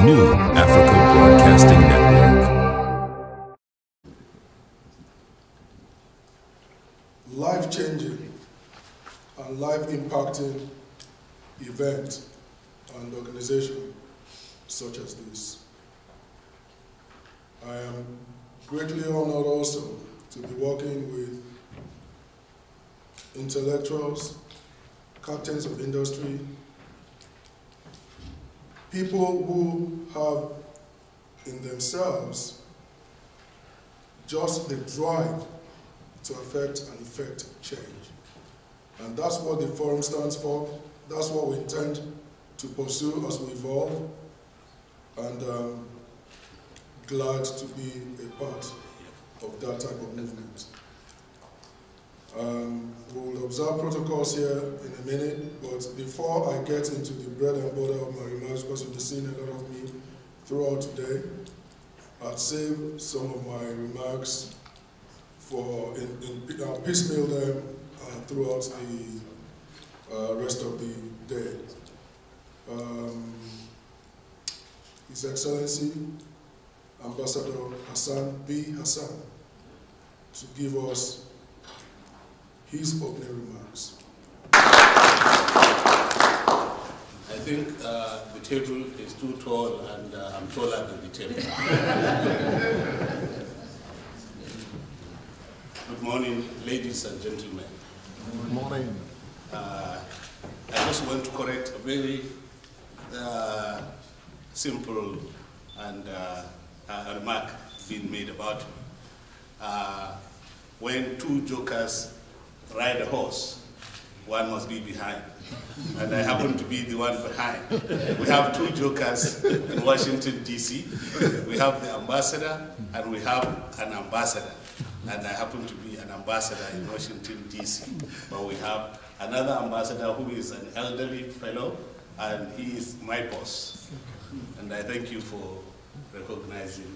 New Africa Broadcasting Network. Life-changing and life-impacting event and organization such as this. I am greatly honored also to be working with intellectuals, captains of industry, people who have in themselves just the drive to affect and effect change. And that's what the forum stands for. That's what we intend to pursue as we evolve. And I'm glad to be a part of that type of movement. We'll observe protocols here in a minute, but before I get into the bread and butter of my remarks, because you've seen a lot of me throughout today, I'll save some of my remarks for, I'll piecemeal them throughout the rest of the day. His Excellency, Ambassador Hassan B. Hassan, to give us his opening remarks. I think the table is too tall and I'm taller than the table. Good morning, ladies and gentlemen. Good morning. I just want to correct a very simple and a remark being made about when two jokers ride a horse, one must be behind. And I happen to be the one behind. We have two jokers in Washington, D.C. We have the ambassador and we have an ambassador. And I happen to be an ambassador in Washington, D.C. But we have another ambassador who is an elderly fellow, and he is my boss. And I thank you for recognizing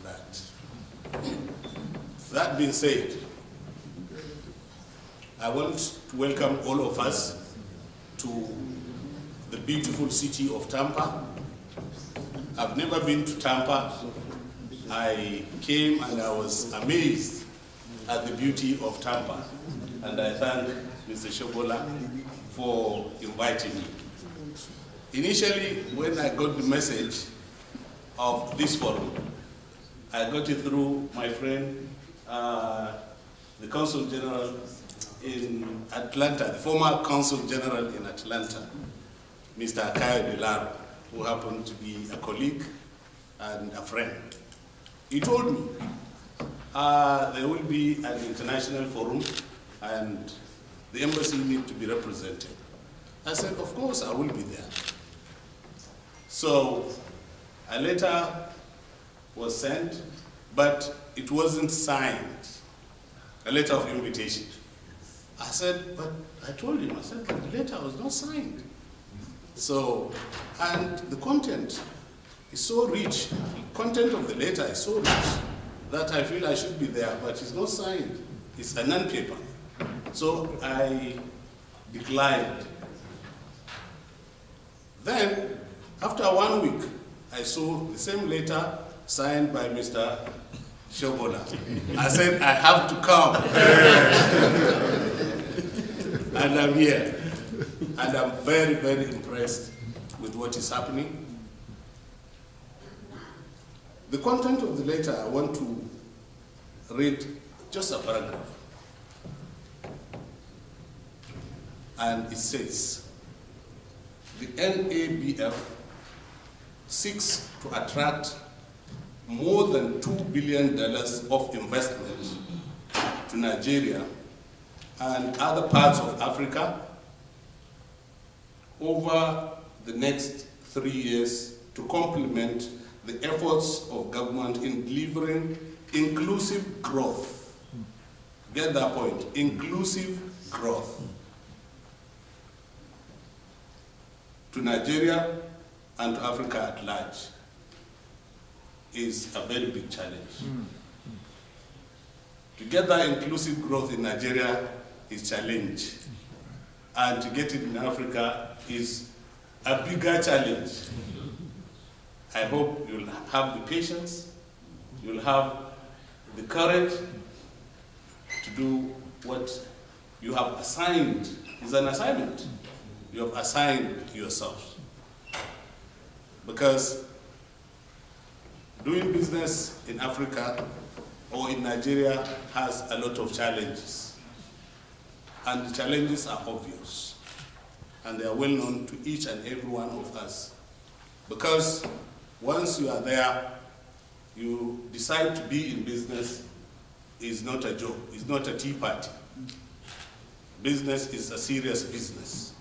that. That being said, I want to welcome all of us to the beautiful city of Tampa. I've never been to Tampa. I came and I was amazed at the beauty of Tampa. And I thank Mr. Shobola for inviting me. Initially, when I got the message of this forum, I got it through my friend, the Consul General in Atlanta, the former Consul General in Atlanta, Mr. Akayo Delaro, who happened to be a colleague and a friend. He told me there will be an international forum and the embassy needs to be represented. I said, of course I will be there. So a letter was sent, but it wasn't signed, a letter of invitation. I said, but I told him, I said, but the letter was not signed. So, and the content is so rich, the content of the letter is so rich that I feel I should be there, but it's not signed. It's a non-paper. So I declined. Then, after 1 week, I saw the same letter signed by Mr. Shobola. I said, I have to come. And I'm here. And I'm very, very impressed with what is happening. The content of the letter, I want to read just a paragraph. And it says, the NABF seeks to attract more than $2 billion of investment to Nigeria and other parts of Africa over the next 3 years to complement the efforts of government in delivering inclusive growth. Get that point, inclusive growth to Nigeria and to Africa at large is a very big challenge. To get that inclusive growth in Nigeria is a challenge. And to get it in Africa is a bigger challenge. I hope you'll have the patience, you'll have the courage to do what you have assigned. It's an assignment you have assigned yourself. Because doing business in Africa or in Nigeria has a lot of challenges. And the challenges are obvious. And they are well known to each and every one of us. Because once you are there, you decide to be in business, is not a joke, it's not a tea party. Business is a serious business.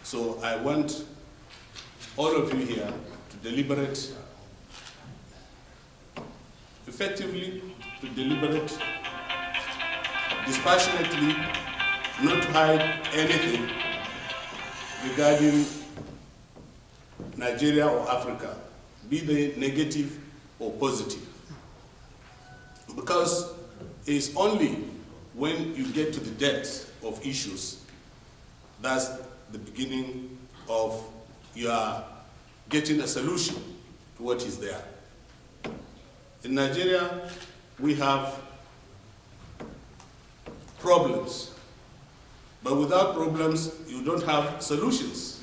So I want all of you here to deliberate effectively, to deliberate dispassionately, not to hide anything regarding Nigeria or Africa, be they negative or positive. Because it's only when you get to the depth of issues that's the beginning of your getting a solution to what is there. In Nigeria, we have problems, but without problems, you don't have solutions.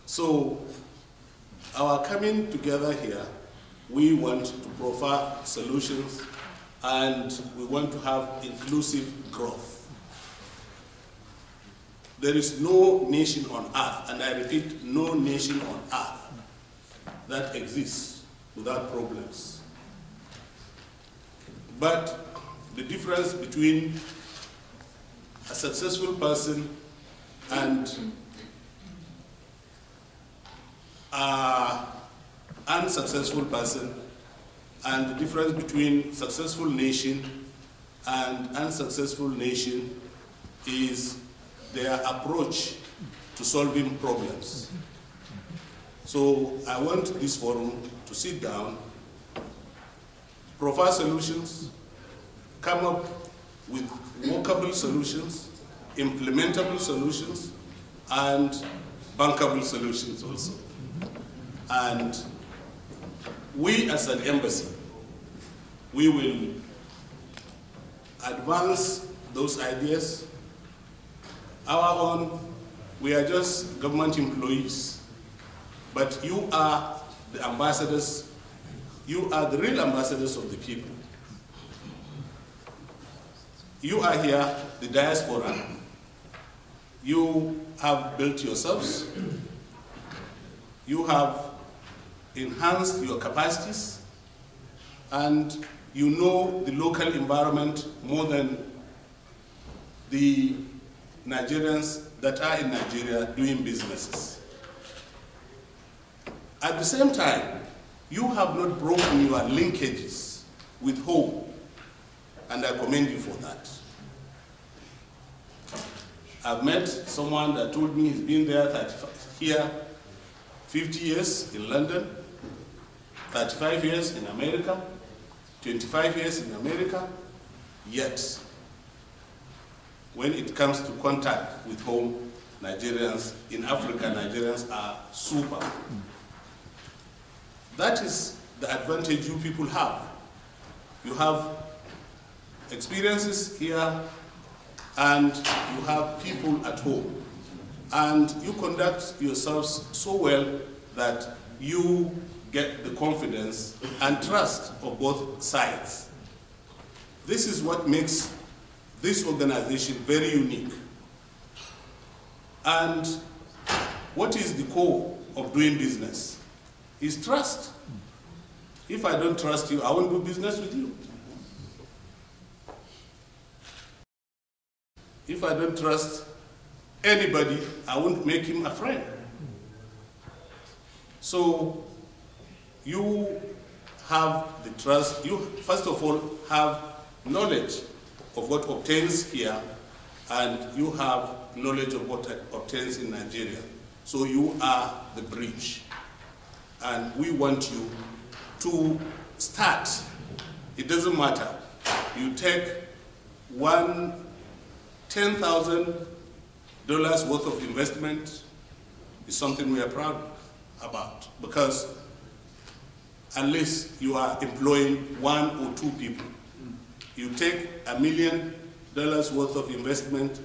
So, our coming together here, we want to provide solutions and we want to have inclusive growth. There is no nation on earth, and I repeat, no nation on earth that exists without problems. But the difference between a successful person and an unsuccessful person, and the difference between successful nation and unsuccessful nation is their approach to solving problems. So I want this forum to sit down, provide solutions, come up with workable solutions, implementable solutions, and bankable solutions also. And we as an embassy, we will advance those ideas. Our own, we are just government employees, but you are the ambassadors, you are the real ambassadors of the people. You are here, the diaspora. You have built yourselves, you have enhanced your capacities, and you know the local environment more than the Nigerians that are in Nigeria doing businesses. At the same time, you have not broken your linkages with home, and I commend you for that. I've met someone that told me he's been there here 50 years in London, 35 years in America, 25 years in America, yet when it comes to contact with home, Nigerians, in Africa, Nigerians are super. That is the advantage you people have. You have experiences here and you have people at home. And you conduct yourselves so well that you get the confidence and trust of both sides. This is what makes this organization very unique. And what is the core of doing business? Is trust. If I don't trust you, I won't do business with you. If I don't trust anybody, I won't make him a friend. So you have the trust, you first of all have knowledge of what obtains here, and you have knowledge of what obtains in Nigeria. So you are the bridge. And we want you to start. It doesn't matter. You take $10,000 worth of investment is something we are proud of. about, because unless you are employing 1 or 2 people, you take $1 million worth of investment.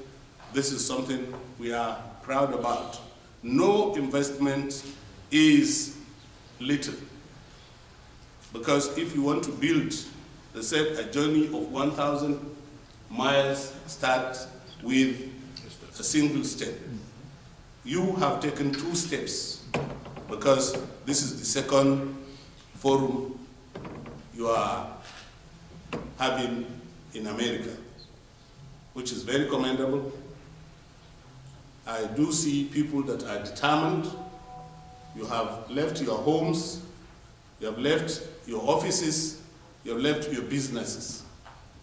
This is something we are proud about. No investment is little, because if you want to build, they said a journey of 1,000 miles starts with a single step. You have taken 2 steps, because this is the second forum you are having in America, which is very commendable. I do see people that are determined. You have left your homes, you have left your offices, you have left your businesses,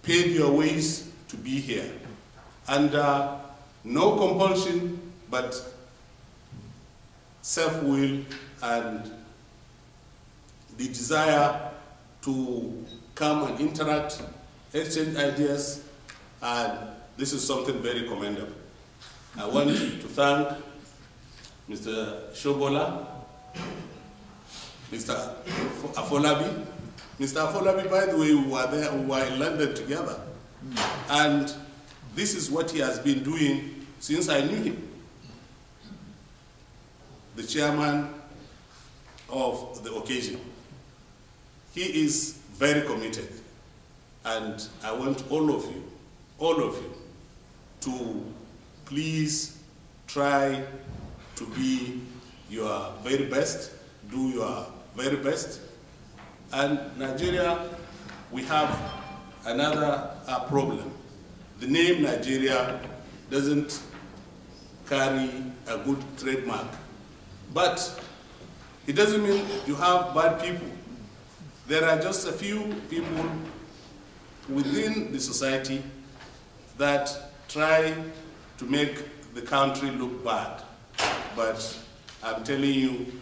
paid your ways to be here, under no compulsion, but self-will and the desire to come and interact, exchange ideas, and this is something very commendable. I want to thank Mr. Shobola, Mr. Afolabi. Mr. Afolabi, by the way, we were in London together. And this is what he has been doing since I knew him. The chairman of the occasion. He is very committed. And I want all of you, to please try to be your very best, do your very best. And Nigeria, we have another problem. The name Nigeria doesn't carry a good trademark. But it doesn't mean you have bad people. There are just a few people within the society that try to make the country look bad. But I'm telling you,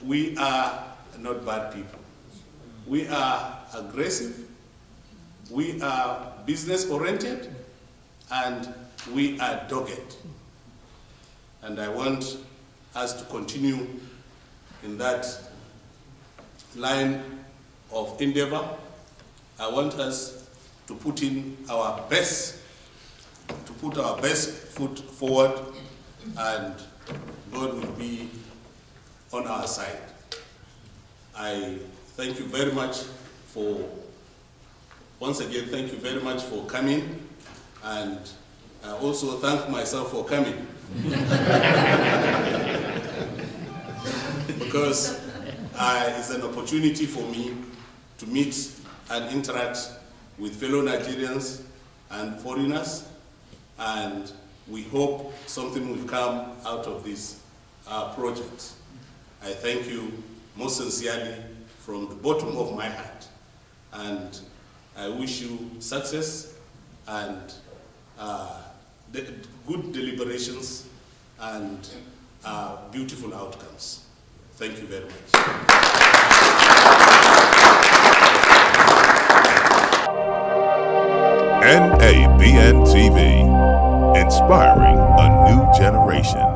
we are not bad people. We are aggressive, we are business-oriented, and we are dogged. And I want us to continue in that line of endeavor. I want us to put in our best, to put our best foot forward, and God will be on our side. I thank you very much for, once again, thank you very much for coming, and I also thank myself for coming. Because it's an opportunity for me to meet and interact with fellow Nigerians and foreigners, and we hope something will come out of this project. I thank you most sincerely from the bottom of my heart, and I wish you success and good deliberations and beautiful outcomes. Thank you very much. NABN TV, inspiring a new generation.